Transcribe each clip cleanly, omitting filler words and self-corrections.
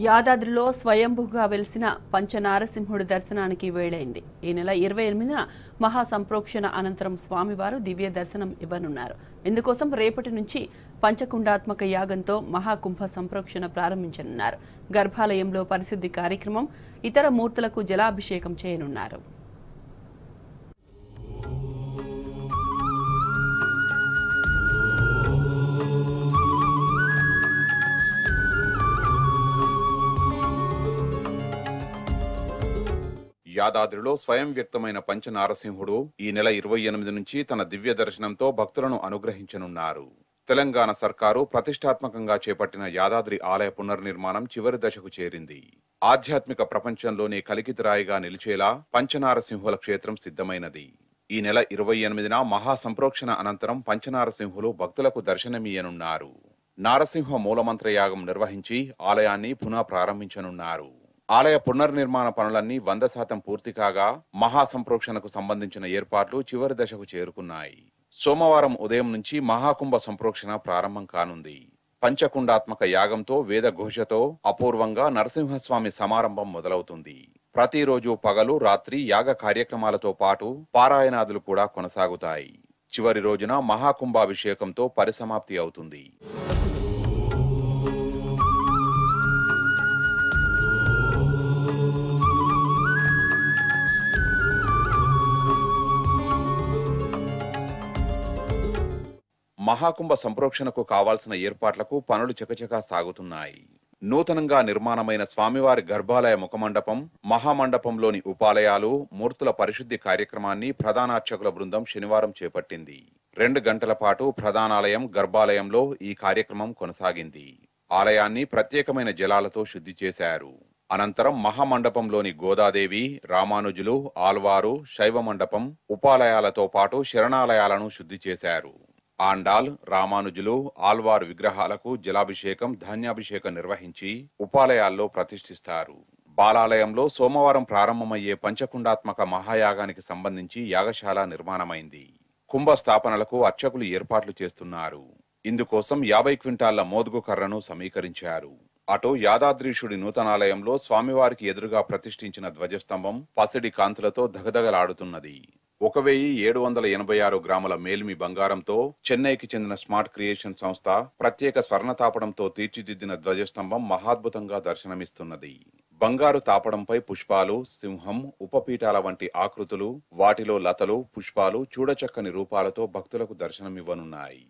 యాదాద్రిలో స్వయంభుగా వెలిసిన పంచనారసింహుడి దర్శనానికి వేళైంది. ఈ నెల 28న మహాసంప్రోక్షణ అనంతరం స్వామివారు దివ్య దర్శనం ఇవ్వనున్నారు. ఇందుకోసం రేపటి నుంచి పంచకుండాత్మక యాగంతో మహాకుంభ సంప్రోక్షణ ప్రారంభించనున్నారు. గర్భాలయంలో పరిశుద్ధి కార్యక్రమం, ఇతర మూర్తులకు జలాభిషేకం చేయనున్నారు. యాదాద్రిలో స్వయం వ్యక్తమైన పంచనారసింహుడు ఈ నెల 28 నుంచి తన దివ్య దర్శనంతో భక్తులను అనుగ్రహించనున్నారు. తెలంగాణ సర్కారు ప్రతిష్టాత్మకంగా చేపట్టిన యాదాద్రి ఆలయ పునర్నిర్మాణం చివరి దశకు చేరింది. ఆధ్యాత్మిక ప్రపంచంలోనే కలికితురాయిగా నిలిచేలా పంచనారసింహుల క్షేత్రం సిద్ధమైనది. ఈ నెల 28న మహాసంప్రోక్షణ అనంతరం పంచనారసింహులు భక్తులకు దర్శనమియ్యనున్నారు. నారసింహ మూలమంత్ర యాగం నిర్వహించి ఆలయాన్ని పునః ప్రారంభించనున్నారు. ఆలయ పునర్నిర్మాణ పనులన్నీ 100% పూర్తి కాగా మహాసంప్రోక్షణకు సంబంధించిన ఏర్పాట్లు చివరి దశకు చేరుకున్నాయి. సోమవారం ఉదయం నుంచి మహాకుంభ సంప్రోక్షణ ప్రారంభం కానుంది. పంచకుండాత్మక యాగంతో వేద ఘోషతో అపూర్వంగా నరసింహస్వామి సమారంభం మొదలవుతుంది. ప్రతిరోజు పగలు రాత్రి యాగ కార్యక్రమాలతో పాటు పారాయణాదులు కూడా కొనసాగుతాయి. చివరి రోజున మహాకుంభాభిషేకంతో పరిసమాప్తి అవుతుంది. మహాకుంభ సంప్రోక్షణకు కావాల్సిన ఏర్పాట్లకు పనులు చకచకా సాగుతున్నాయి. నూతనంగా నిర్మాణమైన స్వామివారి గర్భాలయ ముఖమండపం, మహామండపంలోని ఉపాలయాలు, మూర్తుల పరిశుద్ధి కార్యక్రమాన్ని ప్రధానార్చకుల బృందం శనివారం చేపట్టింది. 2 గంటల పాటు ప్రధానాలయం, గర్భాలయంలో ఈ కార్యక్రమం కొనసాగింది. ఆలయాన్ని ప్రత్యేకమైన జలాలతో శుద్ధి చేశారు. అనంతరం మహామండపంలోని గోదాదేవి, రామానుజులు, ఆల్వారు, శైవ మండపం, ఉపాలయాలతో పాటు శరణాలయాలను శుద్ధి చేశారు. ఆండాల్, రామానుజులు, ఆల్వారు విగ్రహాలకు జలాభిషేకం, ధాన్యాభిషేకం నిర్వహించి ఉపాలయాల్లో ప్రతిష్ఠిస్తారు. బాలాలయంలో సోమవారం ప్రారంభమయ్యే పంచకుండాత్మక మహాయాగానికి సంబంధించి యాగశాల నిర్మాణమైంది. కుంభ స్థాపనలకు అర్చకులు ఏర్పాట్లు చేస్తున్నారు. ఇందుకోసం 50 క్వింటాళ్ల మోదుగు కర్రను సమీకరించారు. అటు యాదాద్రీశుడి నూతనాలయంలో స్వామివారికి ఎదురుగా ప్రతిష్ఠించిన ధ్వజస్తంభం పసిడి కాంతులతో దగదగలాడుతున్నది. 1786 గ్రాముల మేలిమి బంగారంతో చెన్నైకి చెందిన స్మార్ట్ క్రియేషన్ సంస్థ ప్రత్యేక స్వర్ణ తాపడంతో తీర్చిదిద్దిన ధ్వజస్తంభం మహాద్భుతంగా దర్శనమిస్తున్నది. బంగారు తాపడంపై పుష్పాలు, సింహం, ఉపపీఠాల వంటి ఆకృతులు, వాటిలో లతలు, పుష్పాలు చూడచక్కని రూపాలతో భక్తులకు దర్శనమివ్వనున్నాయి.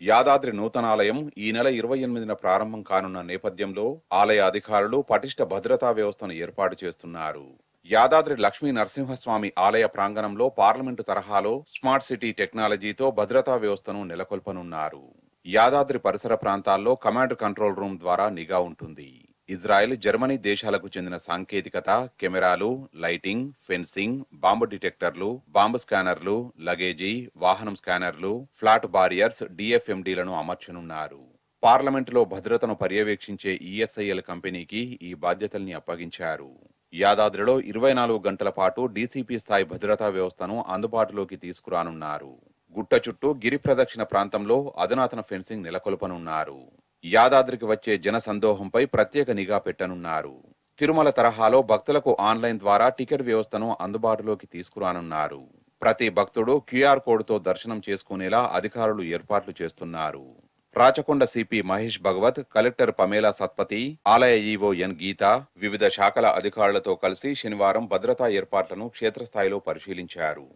యాదాద్రి నూతనాలయం ఈ నెల 28న ప్రారంభం కానున్న నేపథ్యంలో ఆలయ అధికారులు పటిష్ట భద్రతా వ్యవస్థను ఏర్పాటు చేస్తున్నారు. యాదాద్రి లక్ష్మీ నరసింహస్వామి ఆలయ ప్రాంగణంలో పార్లమెంటు తరహాలో స్మార్ట్ సిటీ టెక్నాలజీతో భద్రతా వ్యవస్థను నెలకొల్పనున్నారు. యాదాద్రి పరిసర ప్రాంతాల్లో కమాండ్ కంట్రోల్ రూమ్ ద్వారా నిఘా ఉంటుంది. ఇజ్రాయెల్, జర్మనీ దేశాలకు చెందిన సాంకేతికత, కెమెరాలు, లైటింగ్, ఫెన్సింగ్, బాంబు డిటెక్టర్లు, బాంబు స్కానర్లు, లగేజీ, వాహనం స్కానర్లు, ఫ్లాట్ బారియర్స్, డిఎఫ్ఎండీలను అమర్చనున్నారు. పార్లమెంటులో భద్రతను పర్యవేక్షించే ఈఎస్ఐఎల్ కంపెనీకి ఈ బాధ్యతల్ని అప్పగించారు. యాదాద్రిలో 24 గంటల పాటు డీసీపీ స్థాయి భద్రతా వ్యవస్థను అందుబాటులోకి తీసుకురానున్నారు. గుట్ట చుట్టూ గిరి ప్రదక్షిణ ప్రాంతంలో అధునాతన ఫెన్సింగ్ నెలకొల్పనున్నారు. యాదాద్రికి వచ్చే జన సందోహంపై ప్రత్యేక నిఘా పెట్టనున్నారు. తిరుమల తరహాలో భక్తులకు ఆన్లైన్ ద్వారా టికెట్ వ్యవస్థను అందుబాటులోకి తీసుకురానున్నారు. ప్రతి భక్తుడు క్యూఆర్ కోడ్తో దర్శనం చేసుకునేలా అధికారులు ఏర్పాట్లు చేస్తున్నారు. Rachakonda CP Mahesh Bhagwat, collector Pamela Satpathy, ఆలయ ఈవో ఎన్ గీత వివిధ శాఖల అధికారులతో కలిసి శనివారం భద్రతా ఏర్పాట్లను క్షేత్రస్థాయిలో పరిశీలించారు.